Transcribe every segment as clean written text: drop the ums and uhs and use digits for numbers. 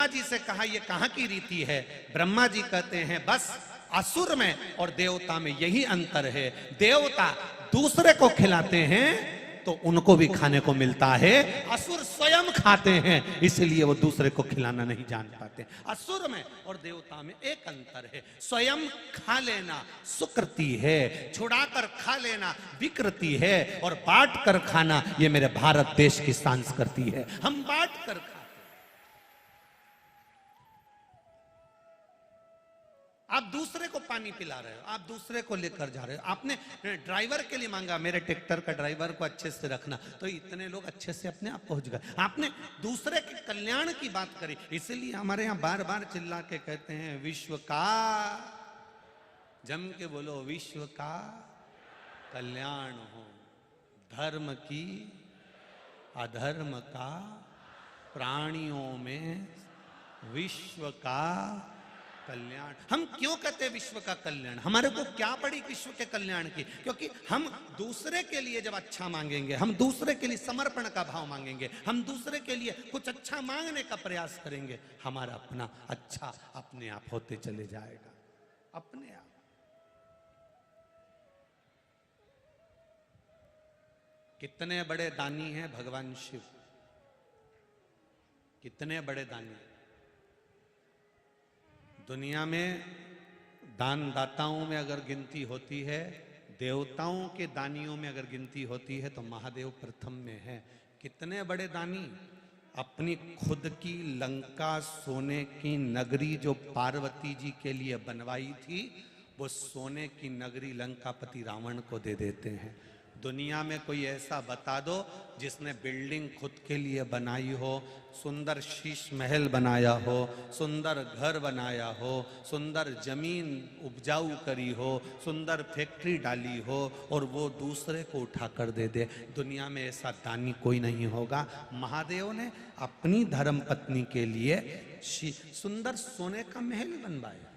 जी से कहा ये कहां की रीति है? ब्रह्मा जी कहते हैं बस असुर में और देवता में यही अंतर है। देवता दूसरे को खिलाते हैं तो उनको भी खाने को मिलता है, असुर स्वयं खाते हैं इसलिए वो दूसरे को खिलाना नहीं जान पाते। असुर में और देवता में एक अंतर है, स्वयं खा लेना सुकृति है, छुड़ाकर खा लेना विकृति है, और बांट कर खाना ये मेरे भारत देश की संस्कृति है। हम बांट कर खाते। आप दूसरे को पानी पिला रहे हो, आप दूसरे को लेकर जा रहे हो। आपने ड्राइवर के लिए मांगा मेरे ट्रैक्टर का ड्राइवर को अच्छे से रखना, तो इतने लोग अच्छे से अपने आप पहुंच गए। आपने दूसरे के कल्याण की बात करी, इसलिए हमारे यहाँ बार बार चिल्ला के कहते हैं विश्व का, जम के बोलो, विश्व का कल्याण हो, धर्म की अधर्म का, प्राणियों में विश्व का कल्याण। हम क्यों कहते हैं विश्व का कल्याण? हमारे को क्या पड़ी विश्व के कल्याण की? क्योंकि हम दूसरे के लिए जब अच्छा मांगेंगे, हम दूसरे के लिए समर्पण का भाव मांगेंगे, हम दूसरे के लिए कुछ अच्छा मांगने का प्रयास करेंगे, हमारा अपना अच्छा अपने आप होते चले जाएगा, अपने आप। कितने बड़े दानी हैं भगवान शिव, कितने बड़े दानी। दुनिया में दानदाताओं में अगर गिनती होती है, देवताओं के दानियों में अगर गिनती होती है, तो महादेव प्रथम में है। कितने बड़े दानी। अपनी खुद की लंका सोने की नगरी जो पार्वती जी के लिए बनवाई थी, वो सोने की नगरी लंकापति रावण को दे देते हैं। दुनिया में कोई ऐसा बता दो जिसने बिल्डिंग खुद के लिए बनाई हो, सुंदर शीश महल बनाया हो, सुंदर घर बनाया हो, सुंदर जमीन उपजाऊ करी हो, सुंदर फैक्ट्री डाली हो, और वो दूसरे को उठा कर दे दे। दुनिया में ऐसा दानी कोई नहीं होगा। महादेव ने अपनी धर्म पत्नी के लिए सुंदर सोने का महल बनवाया।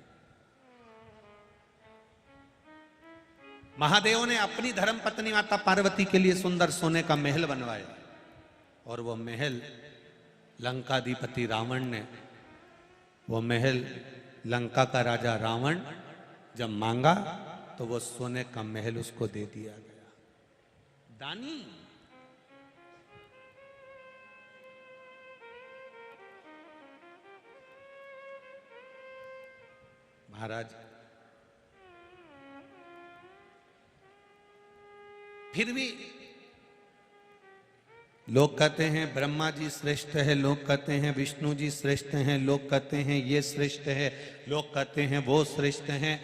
महादेव ने अपनी धर्म पत्नी माता पार्वती के लिए सुंदर सोने का महल बनवाया, और वो महल लंकाधिपति रावण ने, वो महल लंका का राजा रावण जब मांगा तो वो सोने का महल उसको दे दिया गया। दानी। महाराज फिर भी लोग कहते हैं ब्रह्मा जी श्रेष्ठ है, लोग कहते हैं विष्णु जी श्रेष्ठ हैं, लोग कहते हैं ये श्रेष्ठ है, लोग कहते हैं वो श्रेष्ठ हैं।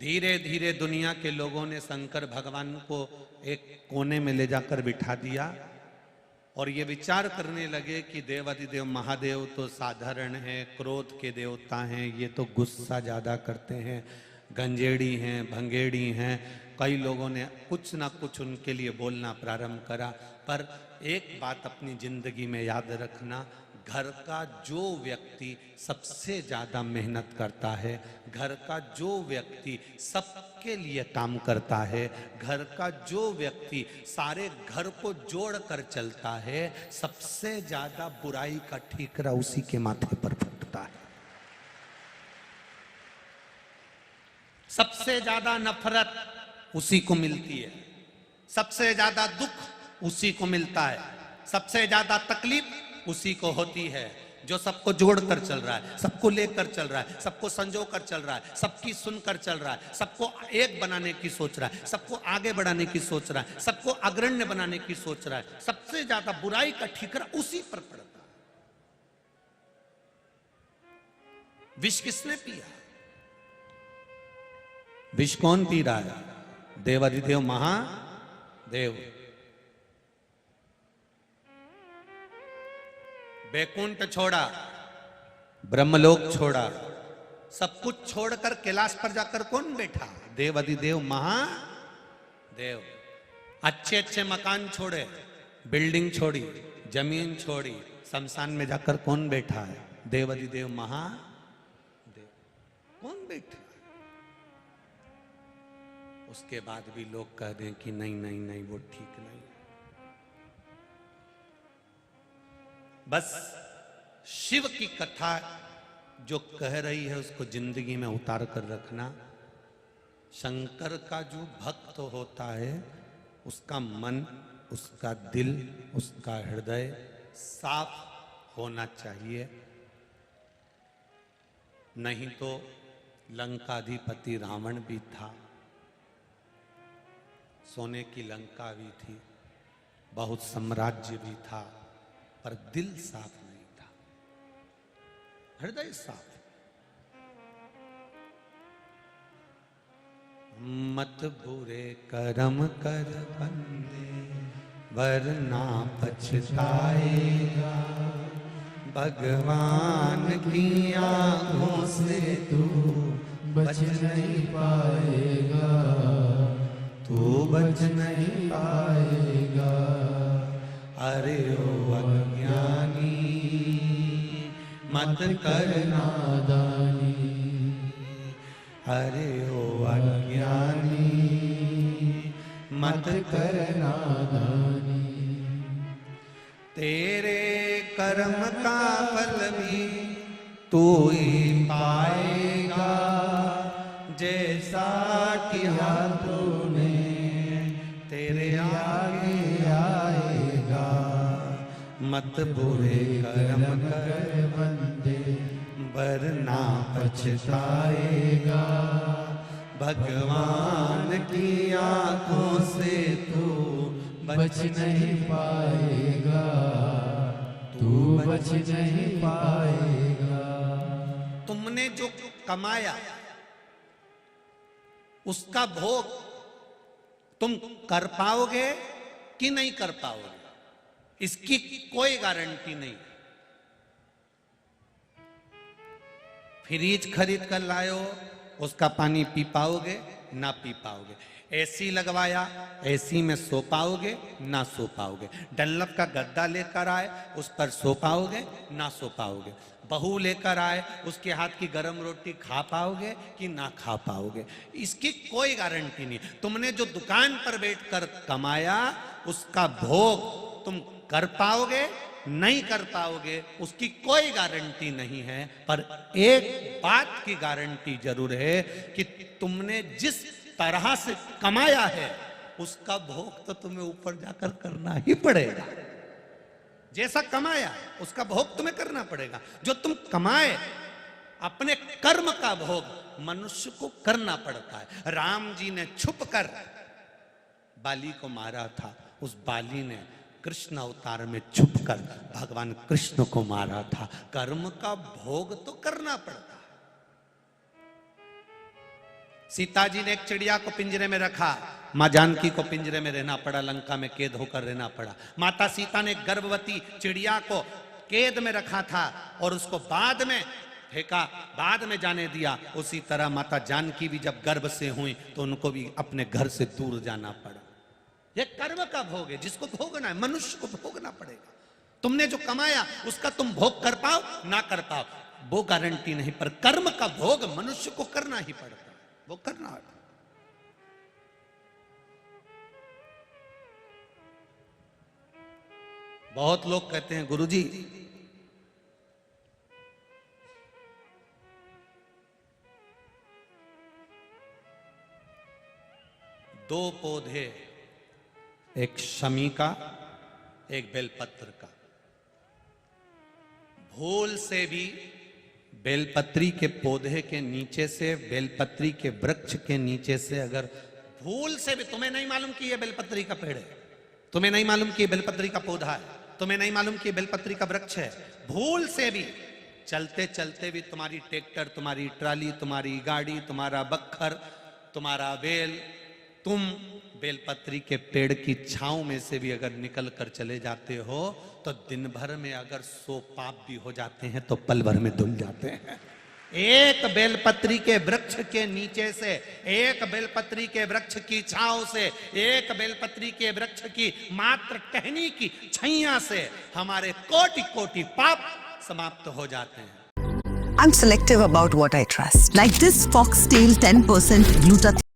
धीरे धीरे दुनिया के लोगों ने शंकर भगवान को एक कोने में ले जाकर बिठा दिया, और ये विचार करने लगे कि देवाधिदेव महादेव तो साधारण है, क्रोध के देवता हैं, ये तो गुस्सा ज्यादा करते हैं, गंजेड़ी हैं, भंगेड़ी हैं। कई लोगों ने कुछ ना कुछ उनके लिए बोलना प्रारंभ करा। पर एक बात अपनी जिंदगी में याद रखना, घर का जो व्यक्ति सबसे ज्यादा मेहनत करता है, घर का जो व्यक्ति सबके लिए काम करता है, घर का जो व्यक्ति सारे घर को जोड़ कर चलता है, सबसे ज्यादा बुराई का ठीकरा उसी के माथे पर फटता है। सबसे ज्यादा नफरत उसी को मिलती है, सबसे ज्यादा दुख उसी को मिलता है, सबसे ज्यादा तकलीफ उसी को होती है। जो सबको जोड़कर चल रहा है, सबको लेकर चल रहा है, सबको संजो कर चल रहा है, सबकी सुनकर चल रहा है, सबको एक बनाने की सोच रहा है, सबको आगे बढ़ाने की सोच रहा है, सबको अग्रण्य बनाने की सोच रहा है, सबसे ज्यादा बुराई का ठीकरा उसी पर पड़ता है। विष किसने पिया? विष कौन पी रहा है? देवाधिदेव महादेव। बैकुंठ छोड़ा, ब्रह्मलोक छोड़ा, सब कुछ छोड़कर कैलाश पर जाकर कौन बैठा? देवाधिदेव महादेव। अच्छे अच्छे मकान छोड़े, बिल्डिंग छोड़ी, जमीन छोड़ी, शमशान में जाकर कौन बैठा है? देवाधिदेव महादेव। कौन बैठा? उसके बाद भी लोग कह दें कि नहीं नहीं नहीं वो ठीक नहीं। बस शिव की कथा जो कह रही है उसको जिंदगी में उतार कर रखना। शंकर का जो भक्त होता है उसका मन, उसका दिल, उसका हृदय साफ होना चाहिए, नहीं तो लंकाधिपति रावण भी था, सोने की लंका भी थी, बहुत साम्राज्य भी था, पर दिल साफ नहीं था, हृदय साफ। मत बुरे कर्म कर बंदे वरना पछताएगा, भगवान की आंखों से तू बच नहीं पाएगा, तू बच नहीं पाएगा। अरे ओ अज्ञानी मत कर नादानी, अरे ओ अज्ञानी मत कर नादानी। तेरे कर्म का फल भी तू ही पाएगा, जैसा किया तूने तेरे आगे आएगा। मत बुरे कर्म कर बंदे वरना पछताएगा, भगवान की आंखों से तू बच नहीं पाएगा, तू बच नहीं पाएगा। तुमने जो कमाया उसका भोग तुम कर पाओगे कि नहीं कर पाओगे, इसकी कोई गारंटी नहीं। फ्रिज खरीद कर लाए हो, उसका पानी पी पाओगे ना पी पाओगे। एसी लगवाया, एसी में सो पाओगे ना सो पाओगे। डल्लप का गद्दा लेकर आए, उस पर सो पाओगे ना सो पाओगे। बहू लेकर आए, उसके हाथ की गरम रोटी खा पाओगे कि ना खा पाओगे, इसकी कोई गारंटी नहीं। तुमने जो दुकान पर बैठकर कमाया उसका भोग तुम कर पाओगे नहीं कर पाओगे, उसकी कोई गारंटी नहीं है। पर एक बात की गारंटी जरूर है कि तुमने जिस तरह से कमाया है उसका भोग तो तुम्हें ऊपर जाकर करना ही पड़ेगा। जैसा कमाया उसका भोग तुम्हें करना पड़ेगा। जो तुम कमाए अपने कर्म का भोग मनुष्य को करना पड़ता है। राम जी ने छुपकर बाली को मारा था, उस बाली ने कृष्ण अवतार में छुपकर भगवान कृष्ण को मारा था। कर्म का भोग तो करना पड़ता है। सीता जी ने एक चिड़िया को पिंजरे में रखा, मां जानकी को पिंजरे में रहना पड़ा, लंका में कैद होकर रहना पड़ा। माता सीता ने गर्भवती चिड़िया को कैद में रखा था और उसको बाद में फेंका, बाद में जाने दिया। उसी तरह माता जानकी भी जब गर्भ से हुई तो उनको भी अपने घर से दूर जाना पड़ा। यह कर्म का भोग है, जिसको भोगना है, मनुष्य को भोगना पड़ेगा। तुमने जो कमाया उसका तुम भोग कर पाओ ना कर पाओ वो गारंटी नहीं, पर कर्म का भोग मनुष्य को करना ही पड़ता है, वो करना है। बहुत लोग कहते हैं गुरुजी दो पौधे, एक शमी का एक बेलपत्र का, भूल से भी बेलपत्री के पौधे के नीचे से, बेलपत्री के वृक्ष के नीचे से अगर भूल से भी, तुम्हें नहीं मालूम कि यह बेलपत्री का पेड़ है, तुम्हें नहीं मालूम कि यह बेलपत्री का पौधा है, तुम्हें नहीं मालूम कि यह बेलपत्री का वृक्ष है, भूल से भी चलते चलते भी तुम्हारी ट्रैक्टर, तुम्हारी ट्राली, तुम्हारी गाड़ी, तुम्हारा बक्खर, तुम्हारा बेल, तुम बेलपत्री के पेड़ की छांव में से भी अगर निकल कर चले जाते हो तो दिन भर में अगर 100 पाप भी हो जाते हैं तो पल भर में धुल जाते हैं। एक बेलपत्री के वृक्ष के नीचे से, एक बेलपत्री के वृक्ष की छांव से, एक बेलपत्री के वृक्ष की मात्र टहनी की छैया से हमारे कोटि कोटि पाप समाप्त हो जाते हैं। I'm selective about what I trust. Like this Foxtail 10% glutathione.